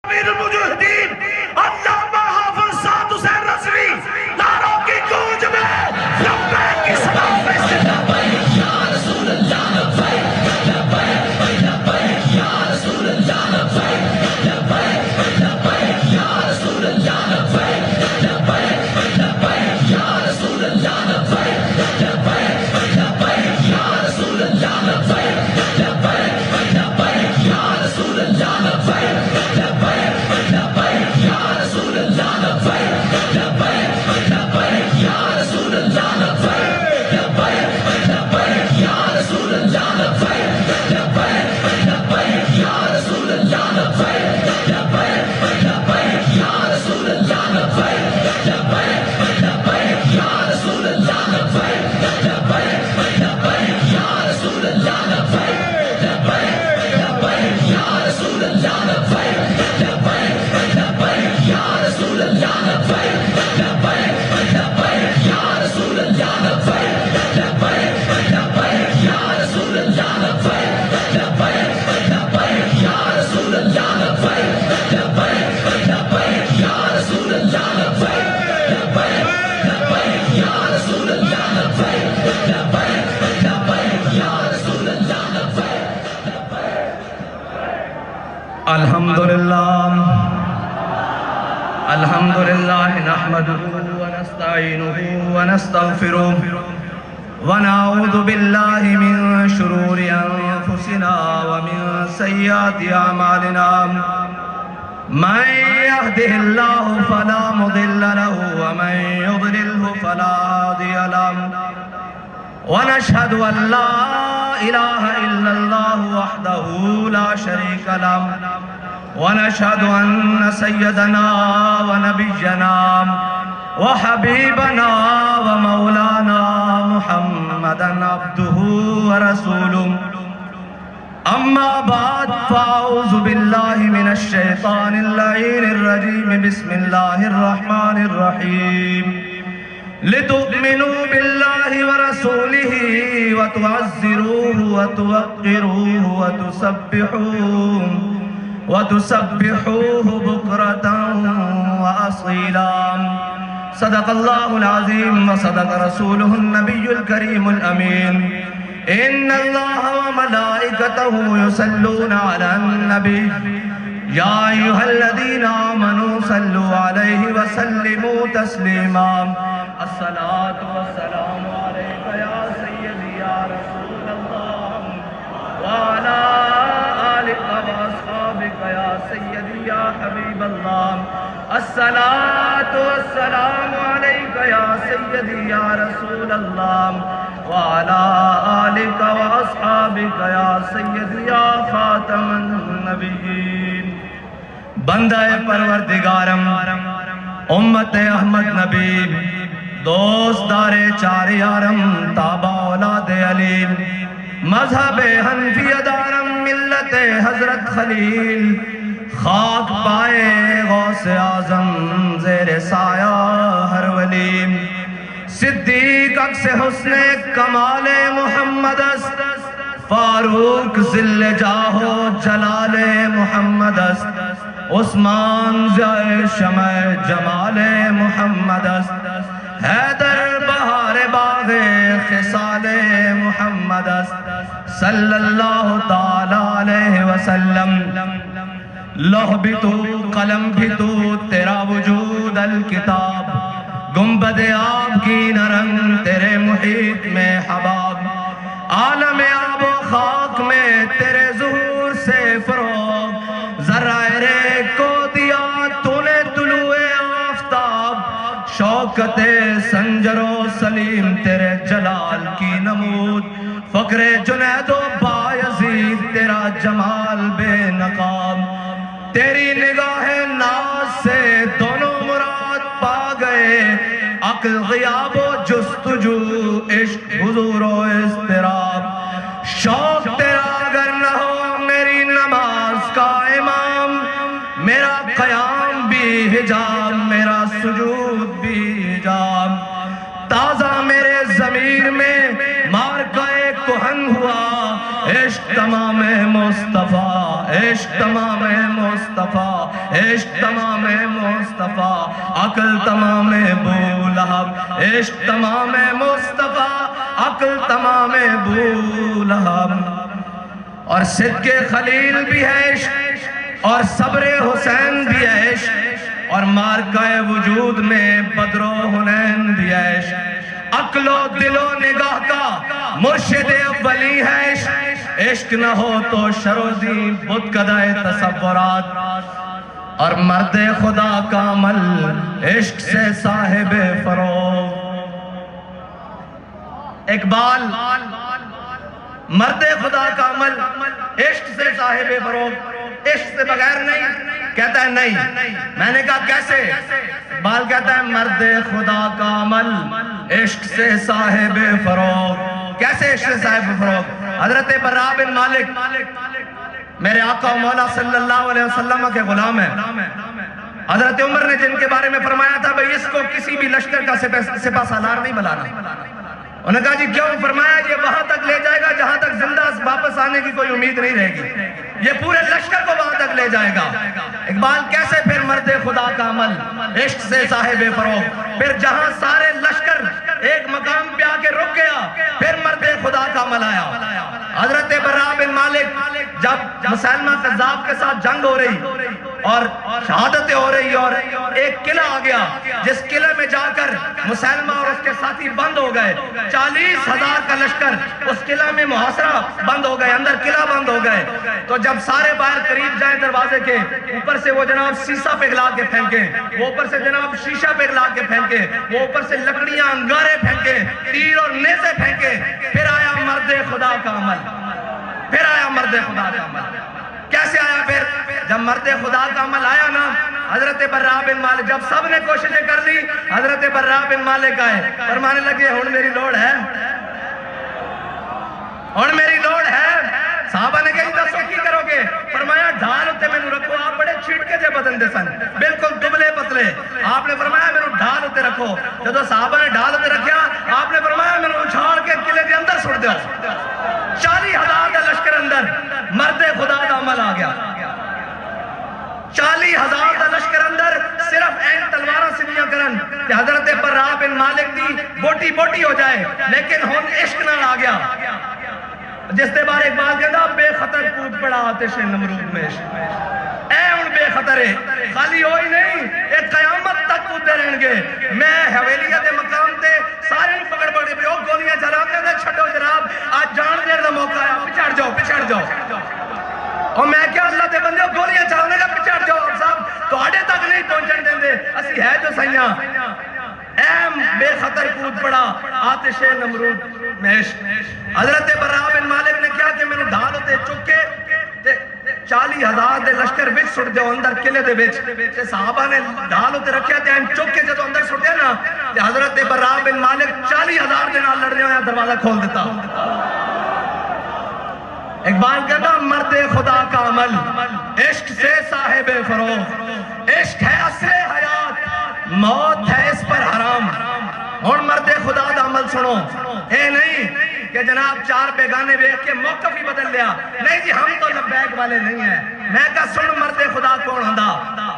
امیر المجاہدین علامہ حافظ سعد حسین رضوی نعروں کی گونج میں لبیک کی صدا پیش لبیک یا رسول اللہ لبیک لبیک لبیک یا رسول اللہ لبیک لبیک لبیک یا رسول اللہ لبیک لبیک لبیک یا رسول اللہ لبیک لبیک لبیک یا رسول اللہ لبیک لبیک لبیک یا رسول اللہ لبیک الحمدللہ نحمده ونستعینه ونستغفره ونعوذ باللہ من شرور انفسنا ومن سیئات اعمالنا من يهده الله فلا مضل له ومن يضلله فلا هادي له ونشهد ان لا اله الا الله وحده لا شريك له ونشهد أن سيدنا ونبينا وحبيبنا ومولانا محمدا عبده ورسوله أما بعد فأعوذ بالله من الشيطان اللعين الرجيم بسم الله الرحمن الرحيم لتؤمنوا بالله ورسوله وتعزروه وتوقروه وتسبحوه بكرة وأصيلا صدق الله العظيم وصدق رسوله النبي الكريم الأمين إن الله وملائكته يصلون على النبي يا أيها الذين آمنوا صلوا عليه وسلموا تسليما الصلاة والسلام عليك يا سيدي يا رسول الله وعلى يا سيدي يا حبيب الله الصلاة والسلام عليك يا سيدي يا رسول الله وعلى آلك وأصحابك يا سيدي يا خاتم النبيين بندہ پروردگارم امت احمد نبی دوست دار چار یارم تابع اولاد علیم مذہب حنفی دارم ملت حضرت خلیل خاک پائے غوث اعظم زیر سایہ ہر ولی صدیق عکس حسن کمال محمد است فاروق ذل جاہ و جلال محمد است عثمان ضیاء شمع جمال محمد است حیدر بہار باغ خصال محمد است صلی اللہ تعالیٰ علیہ وسلم لوح بھی تو قلم بھی تو تیرا وجود الکتاب گنبد آب کی نرنگ تیرے محیط میں حباب عالم آب و خاک میں تیرے ظہور سے فروغ ذرائع کو دیا تو نے طلوع آفتاب شوکت سنجر و سلیم تیرے جلال کی نمود فقر جنید و بایزید تیرا جمال بے نقاب تیری نگاہ ناز سے دونوں مراد پا گئے عقل غیاب و جستجو عشق حضور و اضطراب شوق تیرا اگر نہ ہو میری نماز کا امام میرا قیام بھی حجاب میرا سجود بھی حجاب تازہ میرے ضمیر میں مارکہ کہن ہوا عشق تمام مصطفیٰ عشق تمام مصطفیٰ، عشق تمام مصطفیٰ، عقل تمام ابو لہب، عشق تمام مصطفیٰ، عقل تمام ابو لہب۔ اور صدق خلیل بھی ہے عشق، اور صبر حسین بھی ہے عشق، اور مارکہ وجود میں بدر و حنین بھی ہے عشق۔ عقل و دل و نگاہ کا مرشد اولی ہے عشق، عشق نہ ہو تو شرودی بت کدہ تصورات۔ اور مرد خدا کا عمل عشق سے صاحب فروغ۔ اقبال مرد خدا کا عمل عشق سے صاحب فروغ، عشق سے بغیر نہیں، کہتا ہے نہیں۔ میں نے کہا کیسے؟ اقبال کہتا ہے مرد خدا کا عمل عشق سے صاحب فروغ۔ کیسے عشق سے صاحب فروغ؟ حضرت براء بن مالک میرے آقا و مولا صلی اللہ علیہ وسلم کے غلام ہیں۔ حضرت عمر نے جن کے بارے میں فرمایا تھا بھئی اس کو کسی بھی لشکر کا سپہ سالار نہیں بلانا۔ انہوں نے کہا جی کیوں؟ فرمایا یہ وہاں تک لے جائے گا جہاں تک زندہ واپس آنے کی کوئی امید نہیں رہے گی، یہ پورے لشکر کو وہاں تک لے جائے گا۔ اقبال کیسے؟ پھر مرد خدا کا عمل عشق سے صاحب فروغ۔ پھر جہاں سارے لشکر ایک مقام پہ آ کے رک گیا، پھر مرد خدا کا عمل آیا۔ حضرت براء بن مالک جب مسلمہ کذاب کے ساتھ جنگ ہو رہی اور شہادتیں ہو رہی اور ایک قلعہ آ گیا، جس قلعے میں جا کر مسلمہ اور اس کے ساتھی بند ہو گئے، 40,000 کا لشکر اس قلعہ میں محاصرہ بند ہو گئے، اندر قلعہ بند ہو گئے۔ تو جب سارے باہر قریب جائیں دروازے کے، اوپر سے وہ جناب سیسا پگھلا کے پھینکیں، وہ اوپر سے جناب شیشہ پگھلا کے پھینکیں، وہ اوپر سے لکڑیاں انگارے پھینکیں، تیر اور نیزے پھینکیں۔ پھر آیا مرد خدا کا عمل، پھر آیا مرد خدا کا عمل۔ کیسے آیا پھر؟ جب مرد خدا کا عمل آیا نا، حضرت براء بن مالک جب سب نے کوششیں کر لی، حضرت براء بن مالک آئے، فرمانے لگے ہن میری لوڑ ہے، ہن میری لوڑ ہے۔ صحابہ نے کہا دسو کی کرو گے؟ فرمایا ڈھال اتے میں نو رکھو۔ آپ بڑے چھٹکے جے بدن دے سن، بالکل دبلے پتلے۔ آپ نے فرمایا میں نو ڈھال اتے رکھو۔ جدو صحابہ نے ڈھال اتے رکھیا، آپ نے فرمایا میں نو اچھاڑ کے قلعے دے اندر سٹ دیو۔ 40,000 کا لشکر اندر، مرد خدا دا عمل آ گیا۔ 40,000 کا لشکر اندر، صرف این تلواراں سنیاں کرن کہ حضرت براء بن مالک دی بوٹی بوٹی ہو جائے، لیکن ہن عشق نال آ گیا۔ جس دے بارے اقبال کہتا بے خطر کود پڑا آتش نمرود میں عشق۔ اے ان بے خطرے خالی ہوئی نہیں، ایک قیامت تک کودے رہن گے۔ میں حویلیہ دے مقام تے سارے پکڑ پکڑے پہ گولیاں چلا کے دے چھٹو جناب آج جان دیر دا موقع ہے، پچھڑ جاؤ پچھڑ جاؤ۔ اور میں کیا اللہ دے بندے گولیاں چلانے کا پچھڑ جاؤ صاحب، تو آڑے تک نہیں پہنچن دیں دے، اسی ہے جو سیاں۔ ایم بے خطر کود پڑا آتش نمرود میں عشق۔ حضرت براء بن مالک نے کیا کہ میں نے ڈھال ہوتے چکے 40,000 دے لشکر بچ سٹ دیو اندر قلعے دے بچ۔ صحابہ نے ڈھال ہوتے رکھیا تے چک کے جدو اندر سٹ دیا نا، حضرت براء بن مالک 40,000 دے نال لڑنے ہویا دروازہ کھول دیتا۔ اقبال کہتا مرد خدا کا عمل عشق سے صاحب فروغ، عشق ہے اصل حیات، موت ہے اس پر حرام۔ اور مرد خدا دا عمل سنو، اے نہیں کہ جناب 4 بیگانے بیٹھ کے موقف ہی بدل لیا، نہیں جی ہم تو لبیک والے نہیں ہیں۔ میں کہا سن مرد خدا کون ہوندا؟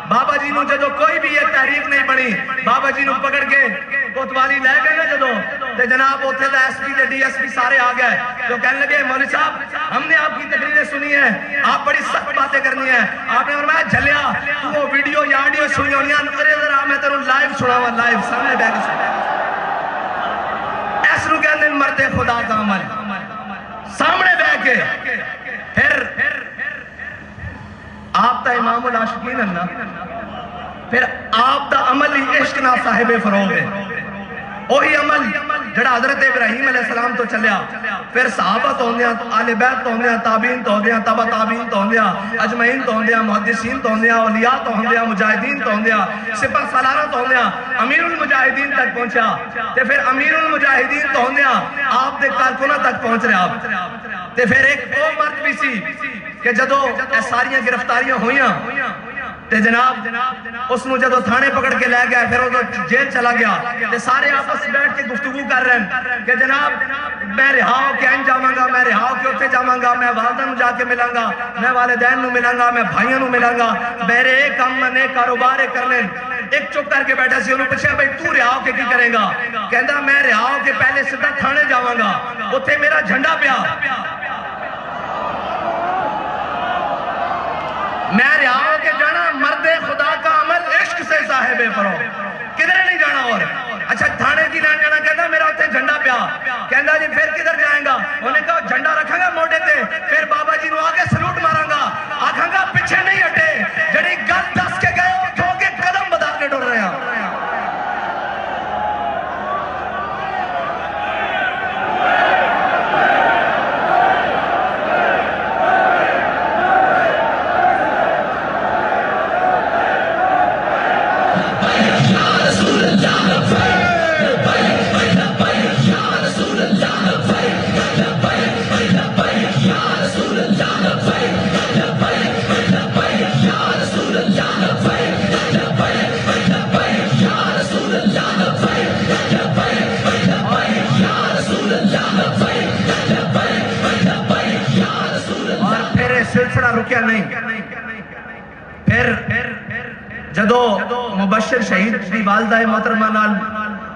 بابا جی نو جدو کوئی بھی یہ تحریک نہیں بنی، بابا جی نو پکڑ کے کوتوالی لے گئے نا جدو، تے جناب اوتھے دا ایس پی تے ڈی ایس پی سارے آ گئے، تو کہنے لگے مولوی صاحب ہم نے آپ کی تقریریں سنی ہیں، آپ بڑی سخت باتیں کرنی ہیں۔ آپ نے فرمایا جھلیا تو وہ ویڈیو یا آڈیو سنی ہونی ہیں، کرے ذرا میں تیروں لائیو سناوا، لائیو سامنے بیٹھ کے سنا۔ ایس نو کہندے مرد خدا کا عمل سامنے بیٹھ کے۔ پھر آپ تا امام العاشقین ہے نا، پھر آپ دا عمل ہی عشق نا صاحب فروغ ہے۔ وہی عمل جڑا حضرت ابراہیم علیہ السلام تو چلیا، پھر صحابہ تو ہوندیاں، آل بیت تو ہوندیاں، تابعین تو ہوندیاں، تبع تابعین تو ہوندیاں، اجمعین تو ہوندیاں، محدثین تو ہوندیاں، اولیاء تو ہوندیاں، مجاہدین تو ہوندیاں، سپہ سالارہ تو ہوندیاں، امیر المجاہدین تک پہنچا، تے پھر امیر المجاہدین تو ہوندیاں آپ دے کارکنہ تک پہنچ رہے آپ۔ تے پھر ایک وہ مرد بھی سی کہ جدو ساریاں گرفتاریاں ہویاں تے جناب اس نو جدو تھانے پکڑ کے لے گیا پھر وہ جیل چلا گیا تے سارے آپس بیٹھ کے گفتگو کر رہے ہیں کہ جناب میں رہا ہو کے این جاواں گا، میں رہا ہو کے اتنے جاواں گا، میں والدہ نو جا کے ملاں گا، میں والدین نو ملاں گا، میں بھائیوں نو ملاں گا، میرے ایک کام میں کاروبار کر لیں۔ ایک چپ کر کے بیٹھا سی، انہوں پوچھا بھائی تو رہا ہو کے کی کرے گا؟ کہندا میں رہا ہو کے پہلے سیدھا تھانے جاواں گا، اتنے میرا جھنڈا پیا، میں رہا ہو کے جانا مرد خدا کا عمل عشق سے صاحب فروغ، کدھر نہیں جانا اور اچھا تھانے کی لین جانا، کہتا میرا اتنے جھنڈا پیا، کہندا جی پھر کدھر جائیں گا؟ انہوں نے کہا جھنڈا رکھاں گا موڑے تے، پھر بابا جی نو آگے سلوٹ ماراں گا، آکھاں گا پیچھے نہیں ہٹے، جڑی گل دس کے گئے ہو تو کے قدم بتا کے ڈر رہے ہیں۔ سلسلہ رکیا نہیں، پھر جدو مبشر شہید دی والدہ محترمہ نال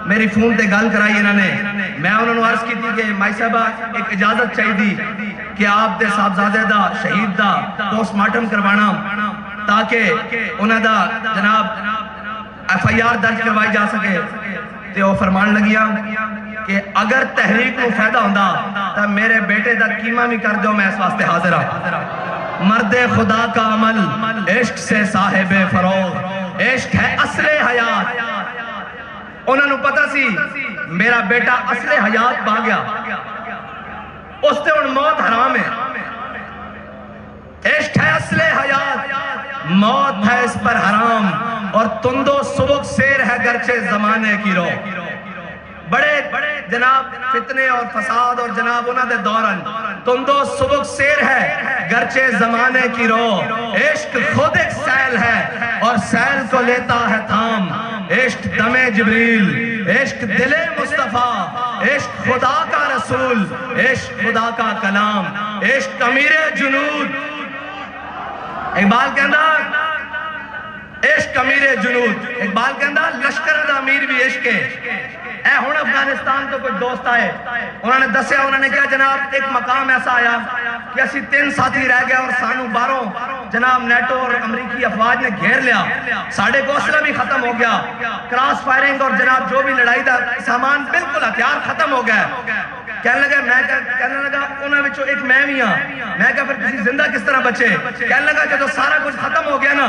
میری فون تے گل کرائی انہوں نے، میں انہوں نے عرض کی تھی کہ مائی صاحبہ ایک اجازت چاہی دی کہ آپ دے صاحبزادے دا شہید دا پوسٹ مارٹم کروانا تاکہ انہوں دا جناب ایف آئی آر درج کروائی جا سکے، تے وہ فرمان لگیا کہ اگر تحریک کو فائدہ ہوندہ تو میرے بیٹے دا قیمہ بھی کر دو، میں اس واسطے حاضر ہوں۔ مرد خدا کا عمل عشق سے صاحب فروغ، عشق ہے اصل حیات۔ انہوں نے پتا سی میرا بیٹا اصل حیات پا گیا، اس سے ان موت حرام ہے، عشق ہے اصل حیات، موت ہے اس پر حرام، اور تندو سبک سیر ہے گرچہ زمانے کی رو۔ بڑے جناب فتنے اور فساد اور جناب انہوں نے دورن تندو سبک سیر ہے گرچہ زمانے کی رو، عشق خود ایک سیل ہے اور سیل کو لیتا ہے تھام، عشق دم جبریل، عشق دل مصطفیٰ، عشق خدا کا رسول، عشق خدا کا کلام، عشق امیر جنود۔ اقبال کہندہ عشق امیر جنود، اقبال کہندہ لشکر دا امیر بھی عشق ہے۔ اے ہون افغانستان تو کچھ دوست آئے، انہوں نے دسیا، انہوں نے کہا جناب ایک مقام ایسا آیا کہ اسی 3 ساتھی رہ گیا اور سانو باروں جناب نیٹو اور امریکی افواج نے گھیر لیا، ساڑھے کو اسلحہ بھی ختم ہو گیا، کراس فائرنگ اور جناب جو بھی لڑائی دا سامان بالکل ہتھیار ختم ہو گیا۔ کہنے لگا انہوں نے ایک میں بھی ہاں، میں کہا پھر کسی زندہ کس طرح بچے؟ کہنے لگا جب سارا کچھ ختم ہو گیا نا،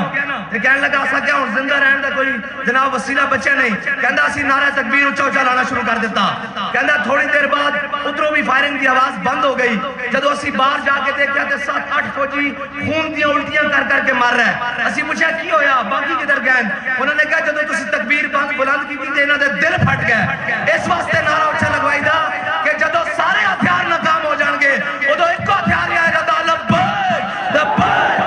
تو کہنے لگا ایسا کیا ہوں زندہ رہن دا کوئی جناب وسیلہ بچے نہیں؟ کہندہ اسی نعرہ تکبیر اچھا اچھا لانا شروع کر دیتا، کہندہ تھوڑی دیر بعد ادھروں بھی فائرنگ دی آواز بند ہو گئی، جدو اسی باہر جا کے دیکھا تے 7-8 فوجی خون دیاں الٹیاں کر کر کے مار رہا ہے، اسی پوچھا کی ہویا باقی کدھر گئے؟ انہوں نے کہا جدو تسی تکبیر بلند کی تھی انہوں نے دل پھٹ گئے، اس واسطے نعرہ اچھا لگوائی دا کہ جدو سارے ہتھیار ناکام ہو جان گے ادو ایک کو ہتھیار آئے گا دا لبیک لبیک۔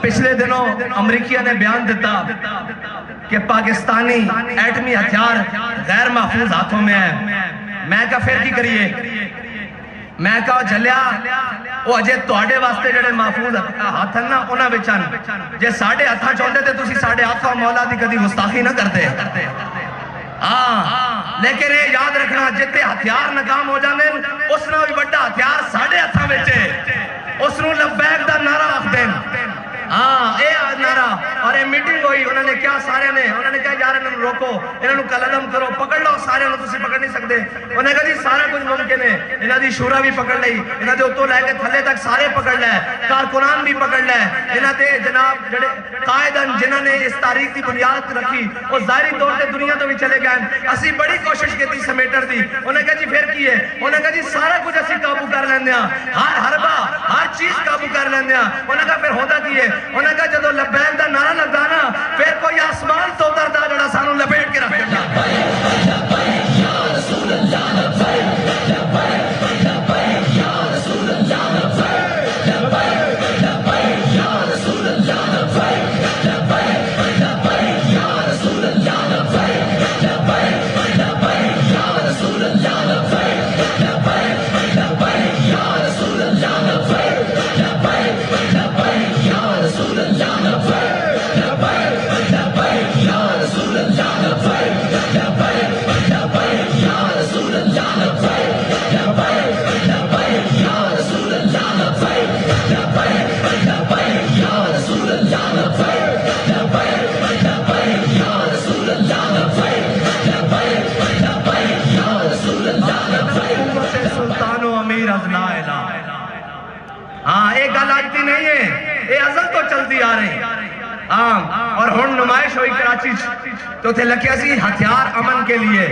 پچھلے دنوں امریکہ نے بیان دیتا کہ پاکستانی ایٹمی ہتھیار غیر محفوظ ہاتھوں میں ہے، میں کہا پھر کی کریے؟ میں کہا جلیا وہ اجے توڑے واسطے جڑے محفوظ ہاتھن نا انہاں بچان جے ساڑھے ہاتھاں چاہتے تھے تسی ساڑھے ہاتھاں مولا دی کدی گستاخی نہ کرتے، لیکن یہ یاد رکھنا جتے ہتھیار ناکام ہو جانے اس نے بھی بڑا ہتھیار ساڑھے ہاتھاں بچے، اس نے لبیک دا نعرہ آخ دیں، ہوئی. انہوں نے کیا سارے نے انہوں نے کہا یار انہوں نے روکو, انہوں نے قلم کرو, پکڑ لو سارے انہوں تسی پکڑ نہیں سکتے. انہوں نے کہا جی سارا کچھ ممکن ہے. انہوں دی شورا بھی پکڑ لئی, انہوں دے اتوں لے کے تھلے تک سارے پکڑ لے, کارکنان بھی پکڑ لے. انہوں دے جناب جڑے قائدن جنہوں نے اس تاریخ کی بنیاد رکھی وہ ظاہری طور سے دنیا تو بھی چلے گئے. اسی بڑی کوشش کی تھی سمیٹر دی. انہوں نے کہا جی پھر کی ہے, انہوں نے کہا جی سارا کچھ اسی قابو کر لیندے ہیں, ہر حربہ ہر چیز قابو کر لیندے ہیں. انہوں نے کہا پھر ہوتا کی ہے, انہوں نے کہا جدو لبیک دا نعرہ لگدا نا پھر کوئی آسمان تو اتردا جڑا سانو لپیٹ کے رکھ دیتا. ہاں ایک گل آجتی نہیں ہے, یہ ازل تو چلتی آ رہی. اور ہن نمائش ہوئی کراچی تو تھے لکھیا سی ہتھیار امن کے لیے.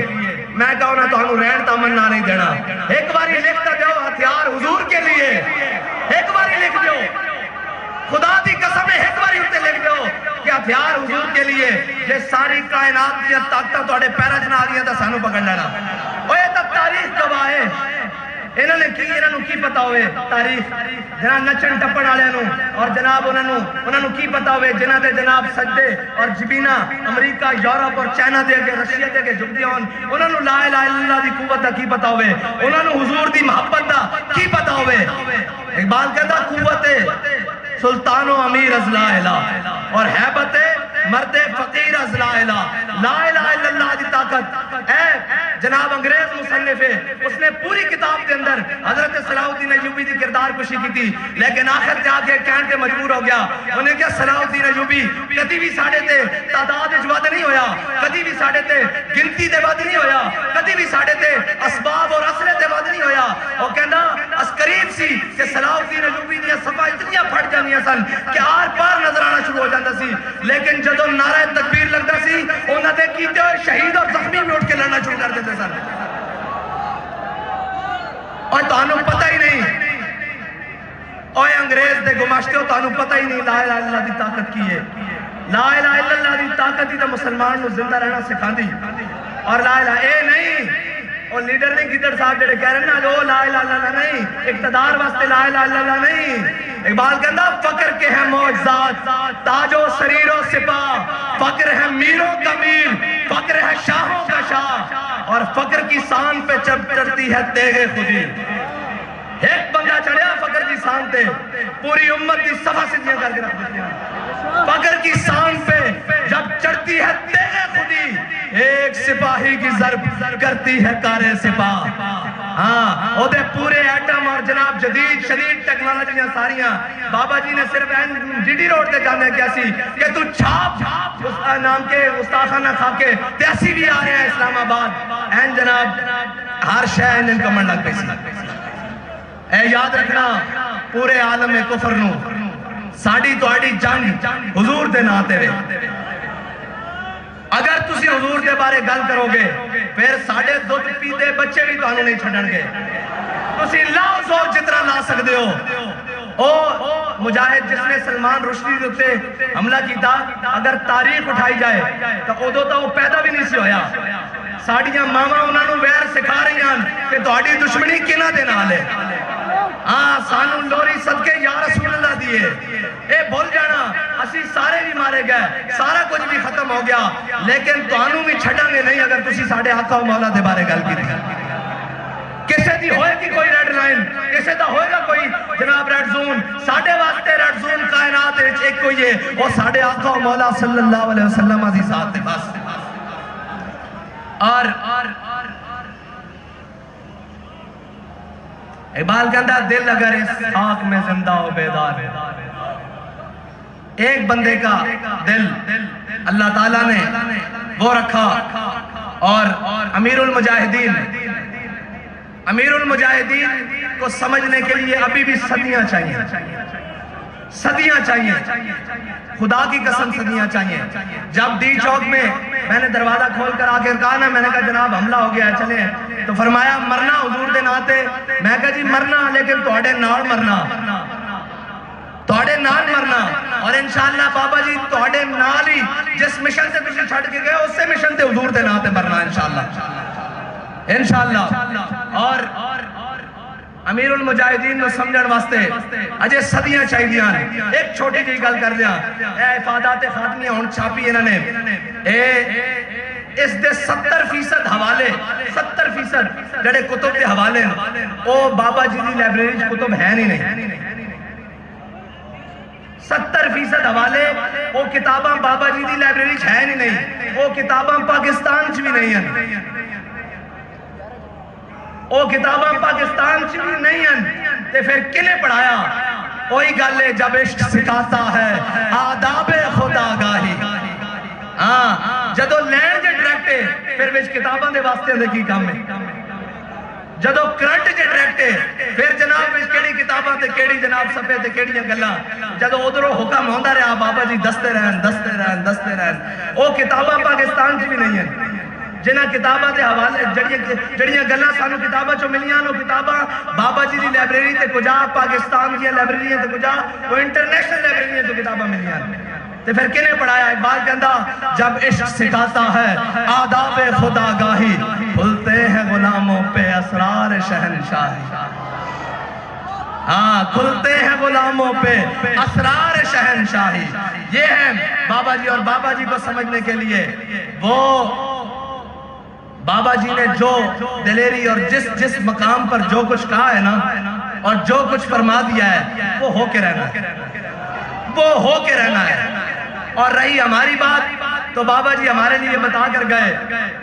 میں کہا انہوں تو ہمیں رہن تا امن نہ نہیں دینا. ایک باری لکھتا جاؤ ہتھیار حضور کے لیے, ایک باری لکھ دو, خدا دی قسم ہے ایک باری ہوتے لکھ دو کہ ہتھیار حضور کے لیے. یہ ساری کائنات دیا طاقتیں توڑے پیرا جنا آ رہی ہیں تا سانو پکڑ لینا. وہ یہ تب تاریخ گواہ ہے. انہوں نے کی پتا ہوئے تاریخ جناب نچن ٹپن والے اور جناب انہوں نے کی پتا ہوئے جنہ دے جناب سجدے اور جبینہ امریکہ یورپ اور چائنا دے کے رشیا دے کے جھکدی ہون. انہوں نے لا الہ الا اللہ دی قوت دا کی پتا ہوئے, انہوں نے حضور دی محبت دا کی پتا ہوئے. اقبال کہتا قوت سلطان و امیر از لا الہ اور حیبت مرد فقیر از لا الہ. لا الہ الا اللہ دی طاقت اے جناب انگریز مصنف ہے, اس نے پوری کتاب کے اندر حضرت صلاح الدین ایوبی دی کردار کشی کی تھی, لیکن آخر جا کے کہن کے مجبور ہو گیا. انہیں کیا صلاح الدین ایوبی کدی بھی ساڑھے تے تعداد اجواد نہیں ہویا, کدی بھی ساڑھے تے گنتی دے بعد نہیں ہویا, کدی بھی ساڑھے تے اسباب اور اصلے دے بعد نہیں ہویا. اور کہنا اس قریب سی کہ صلاح الدین ایوبی دیا صفحہ اتنیاں پھٹ جانیاں سن کہ آر پار نظر آنا شروع ہو جاتا سی, لیکن جدو نعرہ تکبیر لگتا سی انہوں نے کیتے ہوئے شہید اور زخمی میں اٹھ کے لڑنا شروع کر دیتے سن. اور تانوں پتہ ہی نہیں, اوے انگریز دے گماشتے ہو تانوں پتہ ہی نہیں لا الہ الا اللہ دی طاقت کی ہے. لا الہ الا اللہ دی طاقت ہی تو مسلمان نو زندہ رہنا سکھا دی. اور لا الہ اے نہیں اور لیڈر نہیں گیدڑ صاحب جڑے کہہ رہے ہیں نا جو لا الہ الا اللہ نہیں, اقتدار واسطے لا الہ الا اللہ نہیں. اقبال کہتا فقر کے ہیں معجزات تاج و سریر و سپاہ, فقر ہے میروں کا میر, فقر ہے شاہوں کا شاہ, اور فقر کی سان پہ چڑھتی ہے تیغ خودی. ایک بندہ چڑھیا فقر کی سان پہ پوری امت کی صفحہ سدھیاں کر کے رکھ دیتی ہیں. فقر کی سان پہ جب چڑھتی ہے تیغ خودی, ایک سپاہی کی ضرب کرتی ہے کار سپاہ. ہاں وہ دے پورے ایٹم اور جناب جدید شدید ٹیکنالوجیاں ساریاں بابا جی نے صرف جی ڈی روڈ تے جانے کیا سی کہ تو چھاپ نام کے استاخانہ کھا کے تیسی بھی آ رہے ہیں اسلام آباد. این جناب ہر شہر ان کا من لگ پیسی. اے یاد رکھنا پورے عالم کفر نو ساڑی تو آڑی جنگ حضور دے ناتے رہے. اگر تسی حضور دے بارے گل کرو گے پھر ساڑھے دودھ پیتے بچے بھی تو نہیں چھڑن گے. تسی لاؤ زور جتنا لا سکتے ہو. او مجاہد جس نے سلمان رشدی دوتے حملہ کی تھا, اگر تاریخ اٹھائی جائے تو ادو تو وہ پیدا بھی نہیں سی ہویا. ساڑیاں ماما انہوں نے ویر سکھا رہی ہیں کہ تہاڈی دشمنی کنا دے نال ہے. ہاں سانو لوری صدقے یا رسول اللہ دیئے, اے بھول جانا اسی سارے بھی مارے گئے, سارا کچھ بھی ختم ہو گیا, لیکن تانوں بھی چھڑا گے نہیں اگر تسی ساڑھے آقا و مولا دے بارے گل کی تھی. کسے دی ہوئے گی کوئی ریڈ لائن, کسے دا ہوئے گا کوئی جناب ریڈ زون. ساڑھے واسطے ریڈ زون کائنات ایک کوئی ہے, وہ ساڑھے آقا و مولا صلی اللہ علیہ وسلم عزیز ذات دے بس. اور اقبال کہتا دل اگر اس خاک میں زندہ ہو بیدار, ایک بندے کا دل اللہ تعالیٰ نے وہ رکھا، اور امیر المجاہدین کو سمجھنے کے لیے ابھی بھی صدیاں چاہیے، خدا کی قسم صدیاں چاہیے۔ جب ڈی چوک میں میں نے دروازہ کھول کر آ کے کہا نا، میں نے کہا جناب حملہ ہو گیا ہے چلیں، تو فرمایا مرنا حضور دے ناتے، میں کہا جی مرنا لیکن توڑے نال مرنا، اور انشاءاللہ بابا جی توڑے نال ہی جس مشن سے تسی چھڑ کے گئے اس سے مشن تے حضور دے ناتے مرنا انشاءاللہ۔ اور امیر المجاہدین میں سمجھن واسطے اجے صدیاں چاہیے۔ ایک چھوٹی جی گل کر دیا، اے افادات خاتمیہ ہون چھاپی انہوں نے، اس دے 70% حوالے، 70% جڑے کتب دے حوالے او بابا جی دی لائبریری کتب ہے نہیں، 70% حوالے وہ کتاباں بابا جی دی لائبریری ہے نہیں، وہ کتاباں پاکستان چ بھی نہیں ہیں، وہ کتاباں پاکستان چ بھی نہیں ہیں، تے پھر کنے پڑھایا؟ وہی گل ہے، جب عشق سکھاتا ہے آداب خدا گاہی، جدو لین جے ڈائریکٹے پھر وچ کتاباں دے واسطے دے کی کام ہے، جدو کرنٹ جے ڈائریکٹے پھر جناب وچ کیڑی کتاباں تے کیڑی جناب صفحے تے کیڑیاں گلاں، جدو ادھروں حکم ہوندا رہا بابا جی دستے رہن، وہ کتاباں پاکستان چ بھی نہیں ہیں، جنہ کتاباں دے حوالے جڑیاں گلاں سانو کتاباں چوں ملیاں، وہ کتاباں بابا جی دی لائبریری تے کجا پاکستان دی لائبریریاں تے کجا وہ انٹرنیشنل لائبریریاں تے کتاباں ملیاں، تے پھر کنے پڑھایا؟ اقبال کہندا جب عشق سکھاتا ہے آداب خدا گاہی، کھلتے ہیں غلاموں پہ اسرار شہنشاہی، کھلتے ہیں غلاموں پہ اسرار شہنشاہی۔ یہ ہے بابا جی، اور بابا جی کو سمجھنے کے لیے وہ بابا جی نے جو دلیری اور جس مقام پر جو کچھ کہا ہے نا اور جو کچھ فرما دیا ہے وہ ہو کے رہنا ہے، اور رہی ہماری بات تو بابا جی ہمارے لیے بتا کر گئے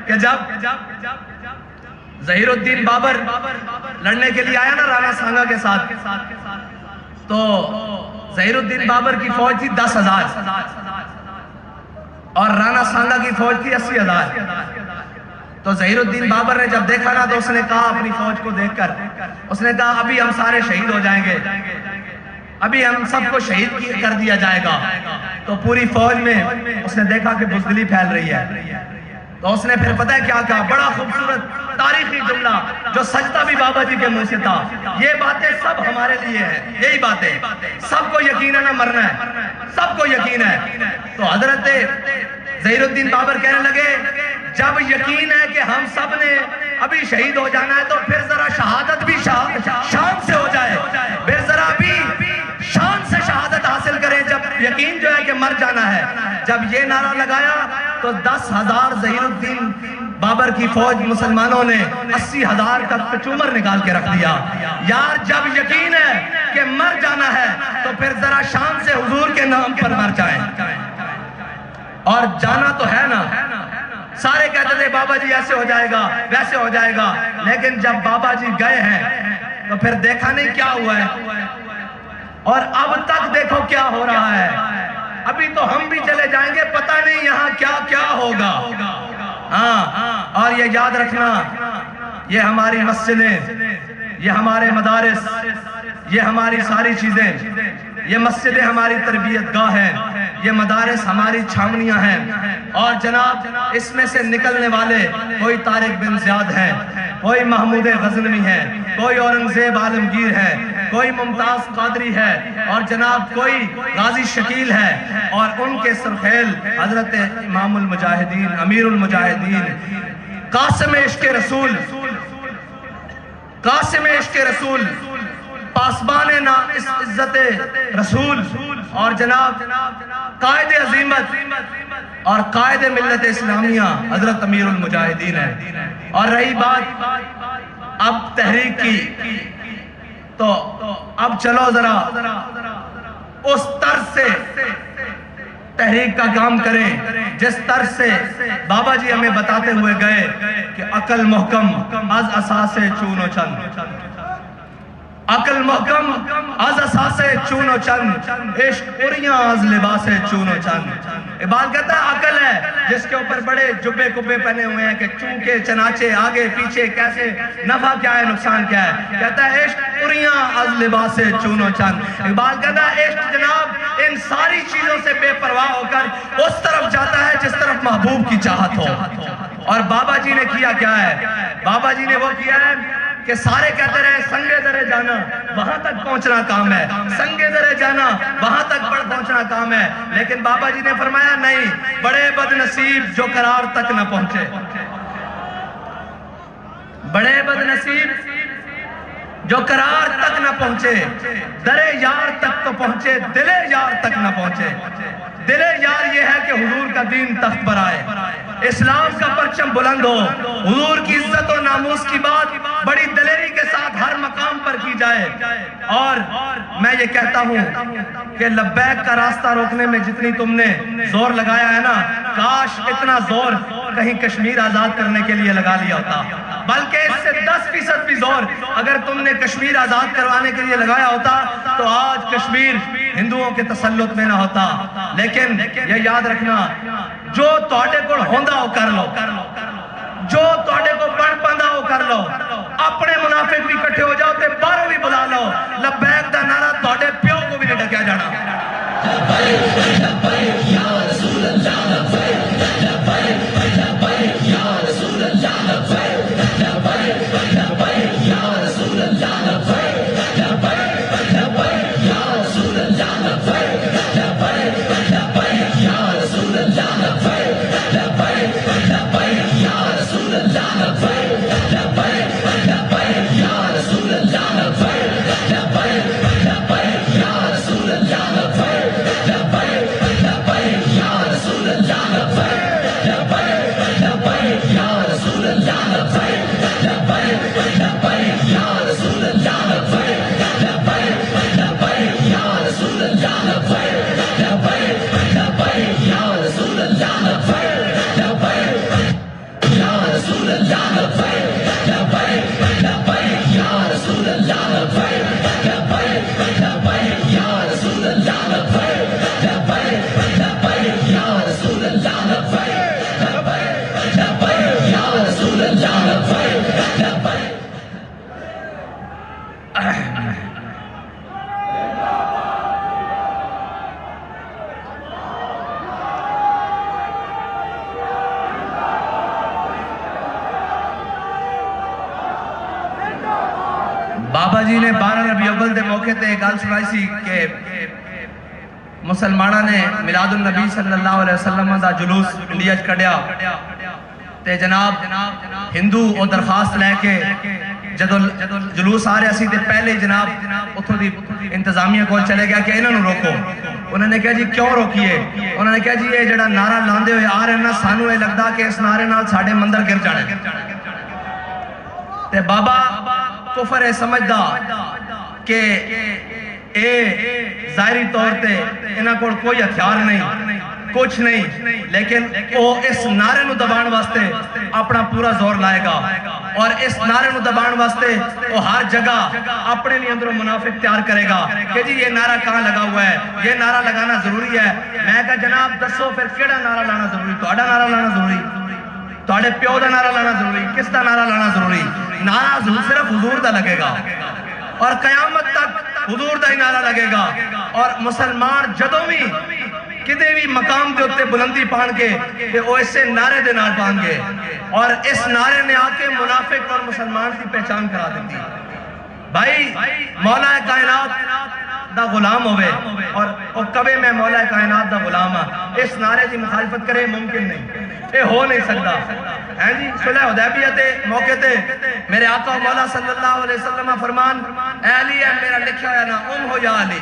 کہ جب ظہیر الدین بابر لڑنے کے لیے آیا نا رانا سانگا کے ساتھ، تو ظہیر الدین بابر کی فوج تھی 10,000 اور رانا سانگا کی فوج تھی 80,000۔ تو ظہیر الدین بابر نے جب دیکھا نا تو اس نے کہا اپنی فوج کو دیکھ کر، اس نے کہا ابھی ہم سارے شہید ہو جائیں گے، ابھی ہم سب کو شہید کر دیا جائے گا۔ تو پوری فوج میں اس نے دیکھا کہ بزدلی پھیل رہی ہے، تو اس نے پھر پتہ ہے کیا کہا؟ بڑا خوبصورت تاریخی جملہ جو سجدہ بھی بابا جی کے منہ سے تھا، یہ باتیں سب ہمارے لیے ہیں، یہی باتیں سب کو یقین ہے نا مرنا ہے، سب کو یقین ہے۔ تو حضرت ظہیر الدین بابر کہنے لگے جب یقین ہے کہ ہم سب نے ابھی شہید ہو جانا ہے تو پھر ذرا شہادت بھی شان سے ہو جائے، پھر ذرا بھی شان سے شہادت حاصل کریں جب یقین جو ہے کہ مر جانا ہے۔ جب یہ نعرہ لگایا تو 10,000 ظہیر الدین بابر کی فوج مسلمانوں نے 80,000 کا کچومر نکال کے رکھ دیا۔ یار جب یقین ہے کہ مر جانا ہے تو پھر ذرا شان سے حضور کے نام پر مر جائیں، اور جانا تو ہے نا۔ سارے کہتے تھے بابا جی ایسے ہو جائے گا ویسے ہو جائے گا، لیکن جب بابا جی گئے ہیں تو پھر دیکھا نہیں کیا ہوا ہے، اور اب تک دیکھو کیا ہو رہا ہے۔ ابھی تو ہم بھی چلے جائیں گے، پتہ نہیں یہاں کیا کیا ہوگا۔ اور یہ یاد رکھنا، یہ ہماری مسجدیں، یہ ہمارے مدارس، یہ ہماری ساری چیزیں، یہ مسجدیں ہماری تربیت گاہ ہیں، یہ مدارس ہماری چھاونیاں ہیں، اور جناب اس میں سے نکلنے والے کوئی طارق بن زیاد ہے، کوئی محمود غزنوی ہے، کوئی اورنگزیب عالمگیر ہے، کوئی ممتاز قادری ہے، اور جناب کوئی غازی شکیل ہے، اور ان کے سرخیل حضرت امام المجاہدین امیر المجاہدین قاسم عشق رسول، قاسم عشق رسول، پاسبان عزت رسول، اور جناب قائد عظیمت اور قائد ملت اسلامیہ حضرت امیر المجاہدین ہے۔ اور رہی بات اب تحریک کی، تو اب چلو ذرا اس طرز سے تحریک کا کام کریں جس طرز سے بابا جی ہمیں بتاتے ہوئے گئے کہ عقل محکم از اساس چون و چند، عقل محکم از اساسے چونو چند، عشق اریاں از لباسے چونو چند۔ اقبال کہتا ہے عقل ہے جس کے اوپر بڑے جبے کبے پہنے ہوئے ہیں کہ چونکے چناچے آگے پیچھے کیسے، نفع کیا ہے نقصان کیا ہے۔ کہتا ہے عشق اریاں از لباسے چونو چند۔ اقبال کہتا ہے عشق جناب ان ساری چیزوں سے بے پرواہ ہو کر اس طرف جاتا ہے جس طرف محبوب کی چاہت ہو۔ اور بابا جی نے کیا کیا ہے؟ بابا جی نے وہ کیا ہے کہ سارے کہتے رہے سنگے درے جانا وہاں تک پہنچنا کام ہے، سنگے درے جانا وہاں تک پہنچنا کام ہے، لیکن بابا جی نے فرمایا نہیں، بڑے بد نصیب جو قرار تک نہ پہنچے، بڑے بد نصیب جو قرار تک نہ پہنچے، درے یار تک تو پہنچے دلے یار تک نہ پہنچے۔ دلے یار یہ ہے کہ حضور کا دین تخت پر آئے، اسلام کا پرچم بلند ہو، حضور کی عزت و ناموس کی بات بڑی دلیری کے ساتھ ہر مقام پر کی جائے۔ اور میں یہ کہتا ہوں کہ لبیک کا راستہ روکنے میں جتنی تم نے زور لگایا ہے نا، کاش اتنا زور کہیں کشمیر آزاد کرنے کے لیے لگا لیا ہوتا، بلکہ اس سے 10% بھی زور اگر تم نے کشمیر آزاد کروانے کے لیے لگایا ہوتا تو آج کشمیر ہندوؤں کے تسلط میں نہ ہوتا۔ لیکن یہ یاد رکھنا، جو تواڈے کول ہوندا ہو کر لو، جو تواڈے کو بن پاندا ہو کر لو، اپنے منافق بھی کٹھے ہو جاؤ تے باہروں بھی بلا لو، لبیک دا نعرہ تواڈے پیو کو بھی نہیں ڈکیا جانا۔ بابا جی نے 12 ربیع اول دے موقع تے ایک گل سنائی سی کہ مسلمانہ نے میلاد النبی صلی اللہ علیہ وسلم دا جلوس انڈیا کڈیا تے جناب ہندو او درخواست لے کے جدو جلوس آ رہا سی تے پہلے جناب اتھوں دی انتظامیہ کو چلے گیا کہ انہوں نے روکو۔ انہوں نے کہا جی کیوں روکیے؟ انہوں نے کہا جی یہ جڑا نعرہ لاندے ہوئے آ رہے نا، سانو یہ لگدا کہ اس نعرے نال ساڈے مندر گر جانے۔ تے بابا کفر ہے سمجھدا کہ اے ظاہری طور تے انہاں کول کوئی ہتھیار نہیں، کچھ نہیں، لیکن وہ اس نعرے نو دبان واسطے اپنا پورا زور لائے گا، اور اس نعرے نو دبان واسطے وہ ہر جگہ اپنے لیے اندروں منافق تیار کرے گا کہ جی یہ نعرہ کہاں لگا ہوا ہے، یہ نعرہ لگانا ضروری ہے۔ میں کہا جناب دسو پھر کیڑا نعرہ لانا ضروری؟ تہاڈا نعرہ لانا ضروری؟ تہاڈے پیو دا نعرہ لانا ضروری؟ کس دا نعرہ لانا ضروری؟ نعرہ صرف حضور دا لگے گا، اور قیامت تک حضور دا ہی نعرہ لگے گا۔ اور مسلمان جدوں بھی کدے بھی مقام دے ہوتے بلندی پان کے کہ وہ اسے نعرے دے نال پان گے، اور اس نعرے نے آ کے منافق اور مسلمان کی پہچان کرا دیتی۔ بھائی مولا کائنات دا غلام ہوئے اور کبھی میں مولا کائنات دا غلام ہاں، اس نعرے کی مخالفت کرے ممکن نہیں، یہ ہو نہیں سکتا ہے جی۔ صلح حدیبیہ تے موقع تے میرے آقا و مولا صلی اللہ علیہ وسلم فرمان، اے علی اے میرا لکھا ہوا نام ہو یا علی،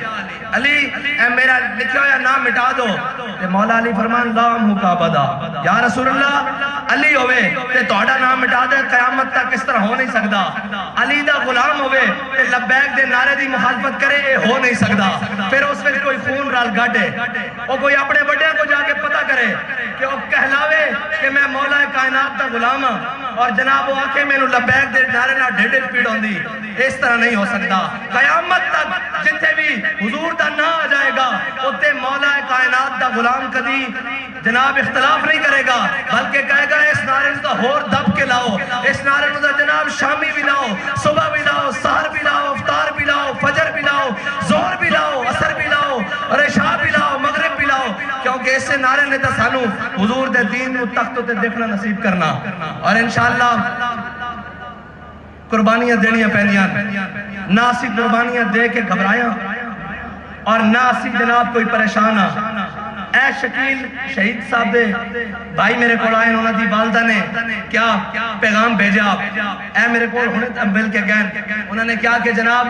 علی اے میرا لکھا ہوا نام مٹا دو۔ تے مولا علی فرمان لا مقابدہ، یا رسول اللہ علی ہوئے تے تہاڈا نام مٹا دے قیامت تک اس طرح ہو نہیں سکتا۔ علی دا غلام ہوئے تے لبیک دے نعرے دی مخالفت کرے، یہ ہو نہیں سکتا۔ پھر اس وقت کوئی خون رال گاڑے، اور کوئی اپنے بڑے کو جا کے پتہ کرے کہ وہ کہلاوے کہ میں مولا کائنات دا غلام ہاں اور جناب وہ آکھے میں نو لبیک دے نعرے نہ ڈیڈے سپیڈ ہوندی. اس طرح نہیں ہو سکتا. قیامت تک جتھے بھی حضور دا نہ آ جائے گا اتے مولا کائنات دا غلام کدی جناب اختلاف نہیں کرے گا بلکہ کہے گا اس نعرے نو دا ہور دب کے لاؤ, اس نعرے نو دا جناب شامی بھی لاؤ, صبح بھی لاؤ, سحر بھی لاؤ, افطار بھی لاؤ, فجر بھی لاؤ, ظہر بھی لاؤ, عصر بھی لاؤ اور عشاء بھی لاؤ, مغرب بھی لاؤ, کیونکہ اس سے نعرے نے تا سانو حضور دے دین نو تخت تے دیکھنا نصیب کرنا. اور انشاءاللہ قربانیاں دینیاں پیندیاں, نہ اسی قربانیاں دے کے گھبرایا اور نہ اسی جناب کوئی پریشان آ. اے شکیل شہید صاحب دے بھائی میرے کو آئے انہوں دی والدہ نے کیا پیغام بھیجا. اے میرے کو مل کے گئن انہوں نے کیا کہ جناب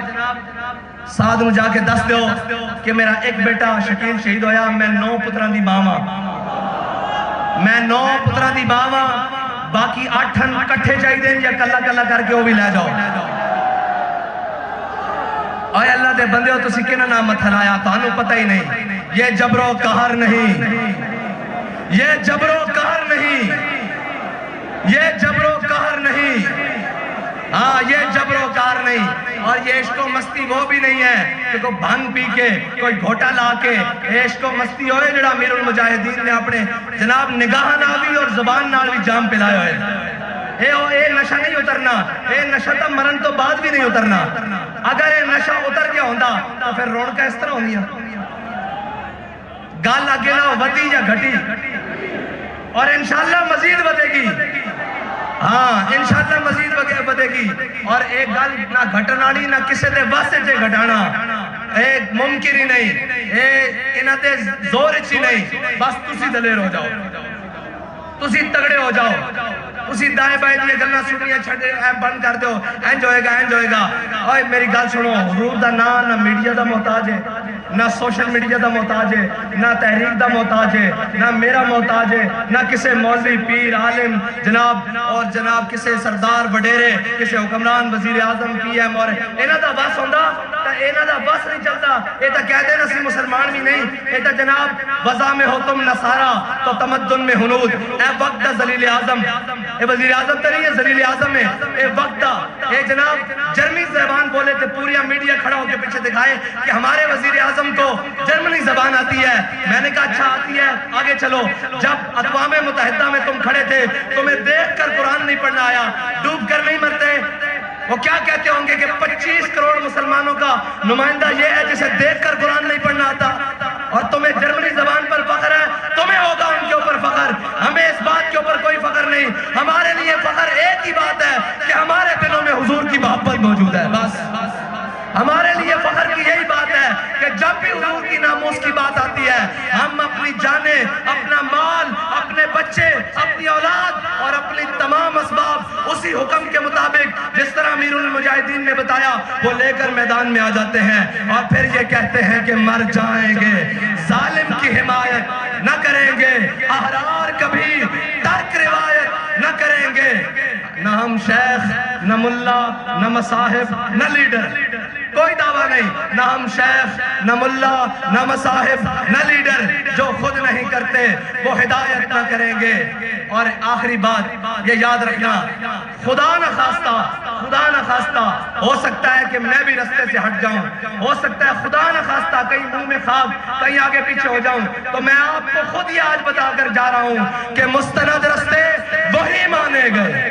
سعد نو جا کے دس دیو کہ میرا ایک بیٹا شکیل شہید ہویا, میں 9 پتران دی ماما, میں 9 پتران دی ماما, باقی 8 کٹھے چاہی دیں یا کلا کلا کر کے وہ بھی لے جاؤ. اے اللہ دے بندے ہو تسی کنا نام متھر آیا تانو پتہ ہی نہیں. یہ جبر و قہر نہیں, یہ جبر و قہر نہیں, یہ جبر و قہر نہیں, ہاں یہ جبر و قہر نہیں. اور یہ عشق و مستی وہ بھی نہیں ہے کہ کوئی بھنگ پی کے کوئی گھوٹا لا کے عشق و مستی ہوئے جڑا امیر المجاہدین نے اپنے جناب نگاہ نال بھی اور زبان نال بھی جام پلائے ہوئے. اے نشہ نہیں اترنا, اے نشہ تا مرن تو بعد بھی نہیں اترنا. اگر اے نشہ اتر گیا ہوندہ تو پھر رون کا اس طرح ہوندی ہے گال آگے نہ ودی یا گھٹی اور انشاءاللہ مزید ودے گی. ہاں انشاءاللہ مزید ودے گی. اور ایک گال نہ گھٹناڑی نہ کسے دے واسے جے گھٹانا ایک ممکن ہی نہیں, انہ دے زور اچھی نہیں. بس تسی دلیر ہو جاؤ, تسی تگڑے ہو جاؤ, تسی دائیں بائیں دیئے گلنا سنیے چھڑے بند کر دو, اینج ہوئے گا اینج ہوئے گا. اوہ میری گال سنو, حضور دا نہ میڈیا دا محتاج ہے, نہ سوشل میڈیا دا محتاج ہے, نہ تحریک دا محتاج ہے, نہ میرا محتاج ہے, نہ کسے مولوی پیر عالم جناب اور جناب کسے سردار وڈیرے کسے حکمران وزیر اعظم پی ایم اور انہ دا بس ہوندہ انہ دا بس نہیں چلتا. اے تا کہہ دے نسی مسلمان بھی نہیں, اے تا جناب وضع میں ہو تم نصارہ تو تمدن میں ہنود. اے وقت دا ذلیل اعظم, اے وزیر اعظم تا نہیں ہے ذلیل اعظم ہے, اے وقت دا اے جناب جرمنی زبان بولے تھے پوریا میڈیا کھڑا ہو کے پیچھے دکھائے کہ ہمارے وزیر اعظم کو جرمنی زبان آتی ہے. میں نے کہا اچھا آتی ہے آگے چلو. جب اقوام متحدہ میں تم کھڑے تھے تمہیں دیکھ کر قرآن نہیں پڑھنا آیا, ڈوب کر نہیں مرتے. وہ کیا کہتے ہوں گے کہ 25 کروڑ مسلمانوں کا نمائندہ یہ ہے جسے دیکھ کر قرآن نہیں پڑھنا آتا اور تمہیں جرمنی زبان پر فخر ہے, تمہیں ہوگا ان کے اوپر فخر. ہمیں اس بات کے اوپر کوئی فخر نہیں. ہمارے لیے فخر ایک ہی بات ہے کہ ہمارے دلوں میں حضور کی محبت موجود ہے. بس ہمارے لیے فخر کی یہی بات ہے کہ جب بھی حضور کی ناموس کی بات آتی ہے ہم اپنی جانیں, اپنا مال, اپنے بچے, اپنی اولاد اور اپنی تمام اسباب اسی حکم کے مطابق جس طرح امیر المجاہدین نے بتایا وہ لے کر میدان میں آ جاتے ہیں اور پھر یہ کہتے ہیں کہ مر جائیں گے, ظالم کی حمایت نہ کریں گے, احرار کبھی ترک روایت نہ کریں گے. نہ ہم شیخ, نہ ملا, نہ مصاحب, نہ لیڈر, کوئی دعویٰ نہیں. نہ ہم شیخ, نہ ملا, نہ مصاحب, نہ لیڈر. جو خود نہیں کرتے وہ ہدایت نہ کریں گے. اور آخری بات یہ یاد رکھنا, خدا نہ خواستہ ہو سکتا ہے کہ میں بھی رستے سے ہٹ جاؤں, ہو سکتا ہے خدا نہ خواستہ کہیں منہ میں خواب کہیں آگے پیچھے ہو جاؤں, تو میں آپ کو خود یہ آج بتا کر جا رہا ہوں کہ مستند رستے وہی مانے گئے.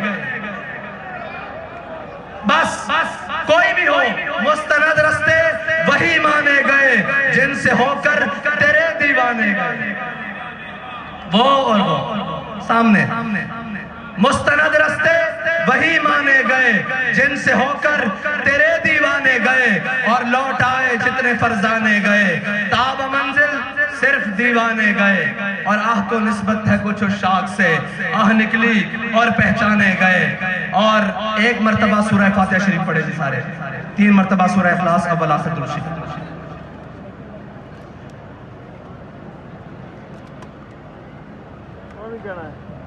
بس کوئی بھی ہو, مستند رستے وہی مانے گئے جن سے ہو کر تیرے دیوانے گئے. وہ اور وہ سامنے, مستند رستے وہی مانے گئے جن سے ہو کر تیرے دیوانے گئے اور لوٹ آئے جتنے فرزانے گئے. تاب منزل صرف دیوانے گئے اور آہ کو نسبت ہے کچھ شاک سے, آہ نکلی اور پہچانے گئے. اور ایک مرتبہ سورہ فاتحہ شریف پڑھے جی سارے, 3 مرتبہ سورہ اخلاص اول آخر درود شریف. کہنا ہے